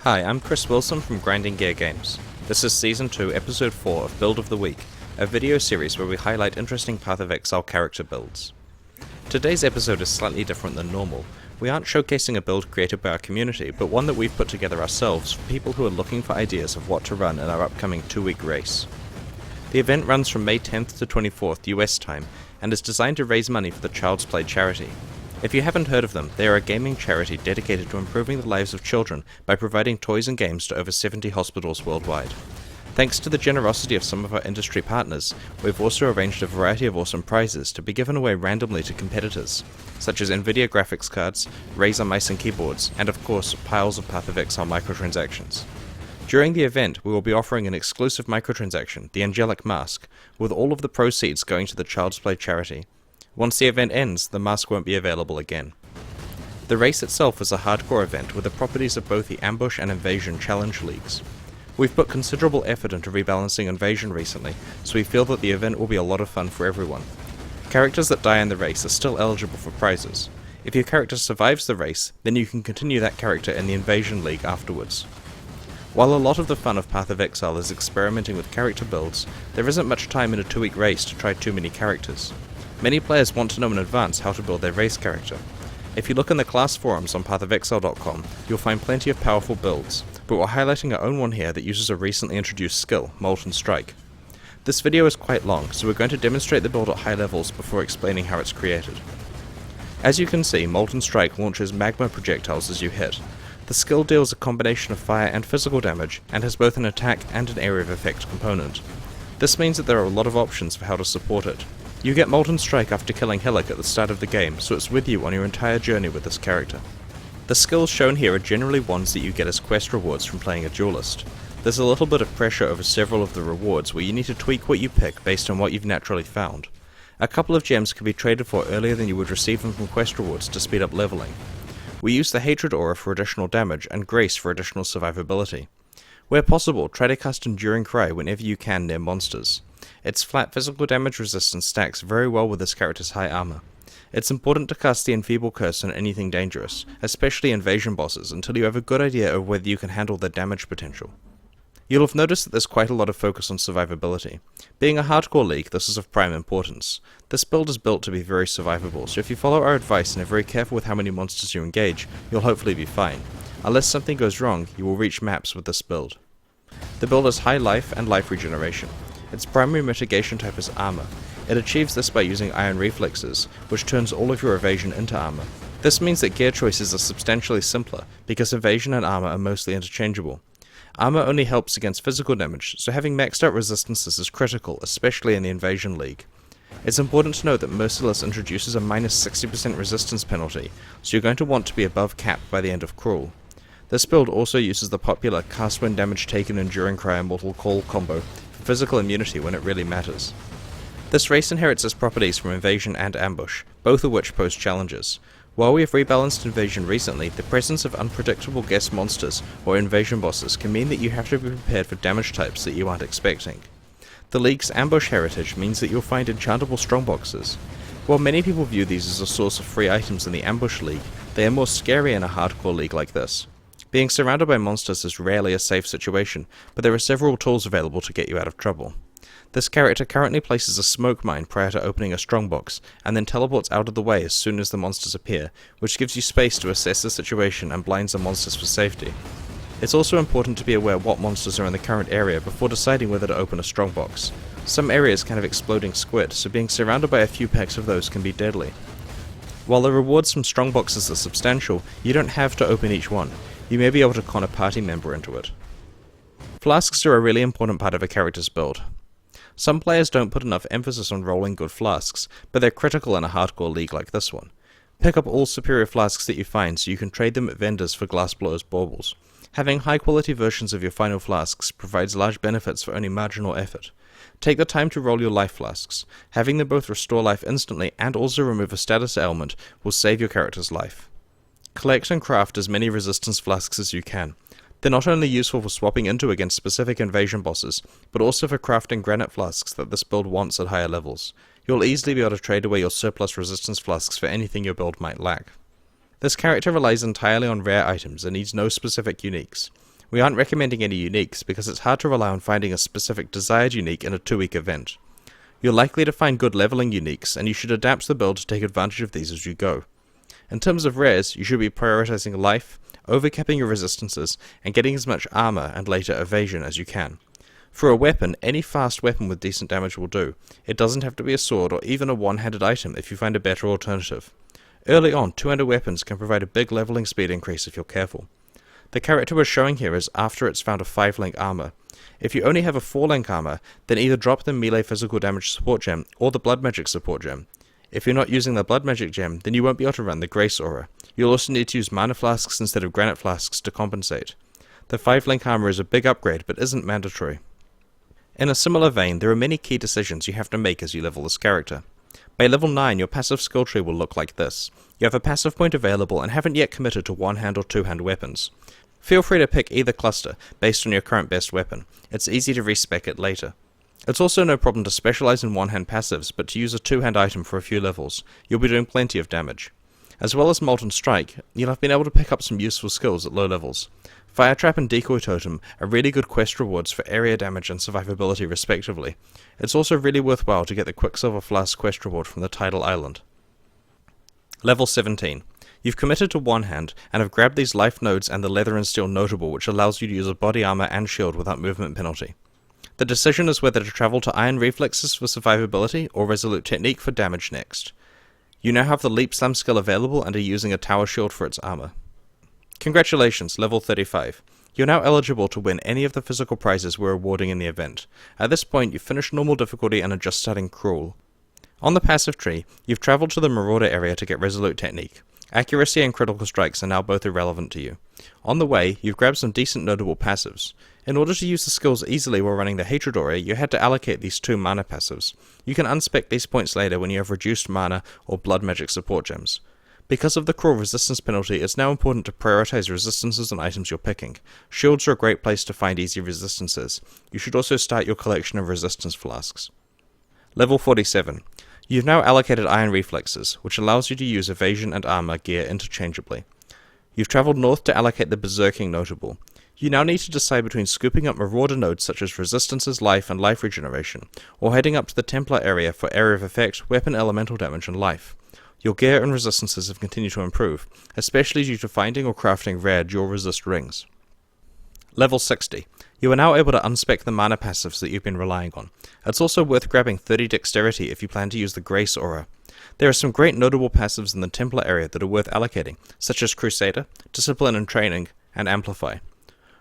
Hi, I'm Chris Wilson from Grinding Gear Games. This is Season 2, Episode 4 of Build of the Week, a video series where we highlight interesting Path of Exile character builds. Today's episode is slightly different than normal. We aren't showcasing a build created by our community, but one that we've put together ourselves for people who are looking for ideas of what to run in our upcoming 2-week race. The event runs from May 10th to 24th US time, and is designed to raise money for the Child's Play charity. If you haven't heard of them, they are a gaming charity dedicated to improving the lives of children by providing toys and games to over 70 hospitals worldwide. Thanks to the generosity of some of our industry partners, we've also arranged a variety of awesome prizes to be given away randomly to competitors, such as Nvidia graphics cards, Razer mice and keyboards, and of course, piles of Path of Exile microtransactions. During the event, we will be offering an exclusive microtransaction, the Angelic Mask, with all of the proceeds going to the Child's Play charity. Once the event ends, the mask won't be available again. The race itself is a hardcore event with the properties of both the Ambush and Invasion challenge leagues. We've put considerable effort into rebalancing Invasion recently, so we feel that the event will be a lot of fun for everyone. Characters that die in the race are still eligible for prizes. If your character survives the race, then you can continue that character in the Invasion League afterwards. While a lot of the fun of Path of Exile is experimenting with character builds, there isn't much time in a 2-week race to try too many characters. Many players want to know in advance how to build their race character. If you look in the class forums on pathofexile.com, you'll find plenty of powerful builds, but we're highlighting our own one here that uses a recently introduced skill, Molten Strike. This video is quite long, so we're going to demonstrate the build at high levels before explaining how it's created. As you can see, Molten Strike launches magma projectiles as you hit. The skill deals a combination of fire and physical damage, and has both an attack and an area of effect component. This means that there are a lot of options for how to support it. You get Molten Strike after killing Hillock at the start of the game, so it's with you on your entire journey with this character. The skills shown here are generally ones that you get as quest rewards from playing a duelist. There's a little bit of pressure over several of the rewards where you need to tweak what you pick based on what you've naturally found. A couple of gems can be traded for earlier than you would receive them from quest rewards to speed up leveling. We use the Hatred Aura for additional damage and Grace for additional survivability. Where possible, try to cast Enduring Cry whenever you can near monsters. Its flat physical damage resistance stacks very well with this character's high armor. It's important to cast the Enfeeble Curse on anything dangerous, especially invasion bosses, until you have a good idea of whether you can handle their damage potential. You'll have noticed that there's quite a lot of focus on survivability. Being a hardcore league, this is of prime importance. This build is built to be very survivable, so if you follow our advice and are very careful with how many monsters you engage, you'll hopefully be fine. Unless something goes wrong, you will reach maps with this build. The build has high life and life regeneration. Its primary mitigation type is armor. It achieves this by using iron reflexes, which turns all of your evasion into armor. This means that gear choices are substantially simpler, because evasion and armor are mostly interchangeable. Armor only helps against physical damage, so having maxed out resistances is critical, especially in the Invasion League. It's important to note that Merciless introduces a minus 60% resistance penalty, so you're going to want to be above cap by the end of Cruel. This build also uses the popular Cast When Damage Taken Enduring Cry Immortal Call combo for physical immunity when it really matters. This race inherits its properties from Invasion and Ambush, both of which pose challenges. While we have rebalanced Invasion recently, the presence of unpredictable guest monsters or invasion bosses can mean that you have to be prepared for damage types that you aren't expecting. The League's Ambush heritage means that you'll find enchantable strongboxes. While many people view these as a source of free items in the Ambush League, they are more scary in a hardcore league like this. Being surrounded by monsters is rarely a safe situation, but there are several tools available to get you out of trouble. This character currently places a smoke mine prior to opening a strongbox, and then teleports out of the way as soon as the monsters appear, which gives you space to assess the situation and blinds the monsters for safety. It's also important to be aware what monsters are in the current area before deciding whether to open a strongbox. Some areas can have exploding squid, so being surrounded by a few packs of those can be deadly. While the rewards from strongboxes are substantial, you don't have to open each one. You may be able to con a party member into it. Flasks are a really important part of a character's build. Some players don't put enough emphasis on rolling good flasks, but they're critical in a hardcore league like this one. Pick up all superior flasks that you find so you can trade them at vendors for glassblowers baubles. Having high quality versions of your final flasks provides large benefits for only marginal effort. Take the time to roll your life flasks. Having them both restore life instantly and also remove a status ailment will save your character's life. Collect and craft as many resistance flasks as you can. They're not only useful for swapping into against specific invasion bosses, but also for crafting granite flasks that this build wants at higher levels. You'll easily be able to trade away your surplus resistance flasks for anything your build might lack. This character relies entirely on rare items and needs no specific uniques. We aren't recommending any uniques because it's hard to rely on finding a specific desired unique in a 2-week event. You're likely to find good leveling uniques, and you should adapt the build to take advantage of these as you go. In terms of rares, you should be prioritizing life, overcapping your resistances, and getting as much armor and later evasion as you can. For a weapon, any fast weapon with decent damage will do. It doesn't have to be a sword or even a one-handed item if you find a better alternative. Early on, two-handed weapons can provide a big leveling speed increase if you're careful. The character we're showing here is after it's found a 5-link armor. If you only have a 4-link armor, then either drop the melee physical damage support gem or the blood magic support gem. If you're not using the blood magic gem, then you won't be able to run the grace aura. You'll also need to use mana flasks instead of granite flasks to compensate. The 5-link armor is a big upgrade, but isn't mandatory. In a similar vein, there are many key decisions you have to make as you level this character. By level 9, your passive skill tree will look like this. You have a passive point available and haven't yet committed to one-hand or two-hand weapons. Feel free to pick either cluster based on your current best weapon. It's easy to respec it later. It's also no problem to specialize in one-hand passives, but to use a two-hand item for a few levels. You'll be doing plenty of damage. As well as Molten Strike, you'll have been able to pick up some useful skills at low levels. Fire Trap and Decoy Totem are really good quest rewards for area damage and survivability respectively. It's also really worthwhile to get the Quicksilver Flask quest reward from the Tidal Island. Level 17. You've committed to one hand and have grabbed these life nodes and the leather and steel notable, which allows you to use a body armor and shield without movement penalty. The decision is whether to travel to Iron Reflexes for survivability or Resolute Technique for damage next. You now have the Leap Slam skill available and are using a tower shield for its armor. Congratulations, level 35. You're now eligible to win any of the physical prizes we're awarding in the event. At this point, you've finished normal difficulty and are just starting cruel. On the passive tree, you've traveled to the Marauder area to get Resolute Technique. Accuracy and critical strikes are now both irrelevant to you. On the way, you've grabbed some decent notable passives. In order to use the skills easily while running the Hatred Aura, you had to allocate these 2 mana passives. You can unspec these points later when you have reduced mana or blood magic support gems. Because of the cruel resistance penalty, it's now important to prioritize resistances on items you're picking. Shields are a great place to find easy resistances. You should also start your collection of resistance flasks. Level 47. You've now allocated Iron Reflexes, which allows you to use evasion and armor gear interchangeably. You've traveled north to allocate the Berserking notable. You now need to decide between scooping up Marauder nodes such as Resistances, Life, and Life Regeneration, or heading up to the Templar area for Area of Effect, Weapon Elemental Damage, and Life. Your gear and resistances have continued to improve, especially due to finding or crafting rare dual resist rings. Level 60. You are now able to unspec the mana passives that you've been relying on. It's also worth grabbing 30 Dexterity if you plan to use the Grace Aura. There are some great notable passives in the Templar area that are worth allocating, such as Crusader, Discipline and Training, and Amplify.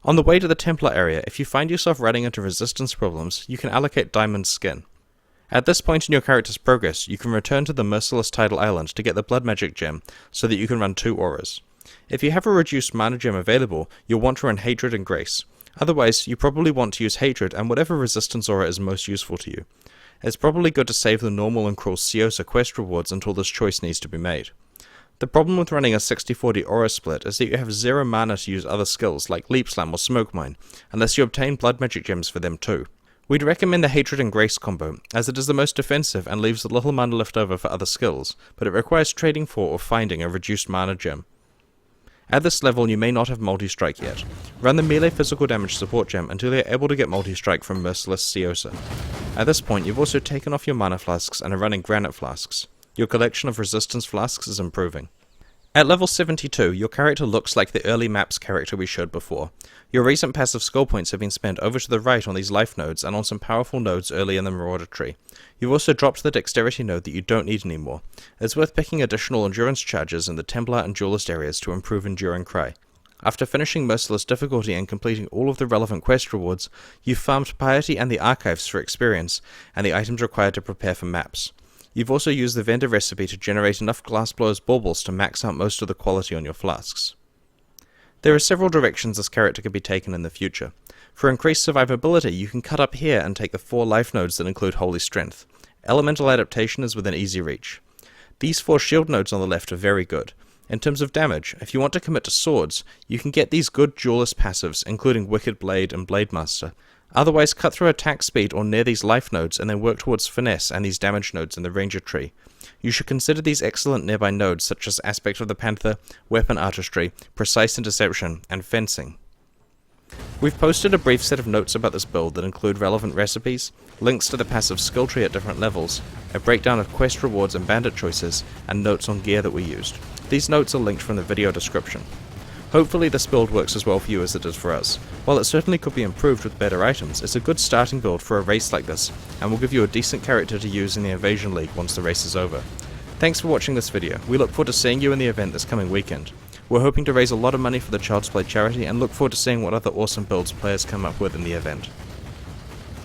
On the way to the Templar area, if you find yourself running into resistance problems, you can allocate Diamond Skin. At this point in your character's progress, you can return to the Merciless Tidal Island to get the Blood Magic Gem, so that you can run 2 auras. If you have a reduced mana gem available, you'll want to run Hatred and Grace. Otherwise, you probably want to use Hatred and whatever resistance aura is most useful to you. It's probably good to save the normal and cruel Siosa quest rewards until this choice needs to be made. The problem with running a 60-40 aura split is that you have 0 mana to use other skills like Leap Slam or Smoke Mine, unless you obtain blood magic gems for them too. We'd recommend the Hatred and Grace combo, as it is the most defensive and leaves a little mana left over for other skills, but it requires trading for or finding a reduced mana gem. At this level you may not have multi-strike yet. Run the melee physical damage support gem until you're able to get multi-strike from Merciless Siosa. At this point you've also taken off your mana flasks and are running granite flasks. Your collection of resistance flasks is improving. At level 72, your character looks like the early maps character we showed before. Your recent passive skill points have been spent over to the right on these life nodes and on some powerful nodes early in the Marauder tree. You've also dropped the dexterity node that you don't need anymore. It's worth picking additional endurance charges in the Templar and Duelist areas to improve Enduring Cry. After finishing Merciless difficulty and completing all of the relevant quest rewards, you've farmed Piety and the Archives for experience and the items required to prepare for maps. You've also used the vendor recipe to generate enough Glassblow's baubles to max out most of the quality on your flasks. There are several directions this character can be taken in the future. For increased survivability, you can cut up here and take the 4 life nodes that include Holy Strength. Elemental Adaptation is within easy reach. These 4 shield nodes on the left are very good. In terms of damage, if you want to commit to swords, you can get these good duelist passives, including Wicked Blade and Blade Master. Otherwise, cut through attack speed or near these life nodes and then work towards finesse and these damage nodes in the Ranger tree. You should consider these excellent nearby nodes such as Aspect of the Panther, Weapon Artistry, Precise Interception, and Fencing. We've posted a brief set of notes about this build that include relevant recipes, links to the passive skill tree at different levels, a breakdown of quest rewards and bandit choices, and notes on gear that we used. These notes are linked from the video description. Hopefully this build works as well for you as it does for us. While it certainly could be improved with better items, it's a good starting build for a race like this, and will give you a decent character to use in the Invasion League once the race is over. Thanks for watching this video. We look forward to seeing you in the event this coming weekend. We're hoping to raise a lot of money for the Child's Play charity and look forward to seeing what other awesome builds players come up with in the event.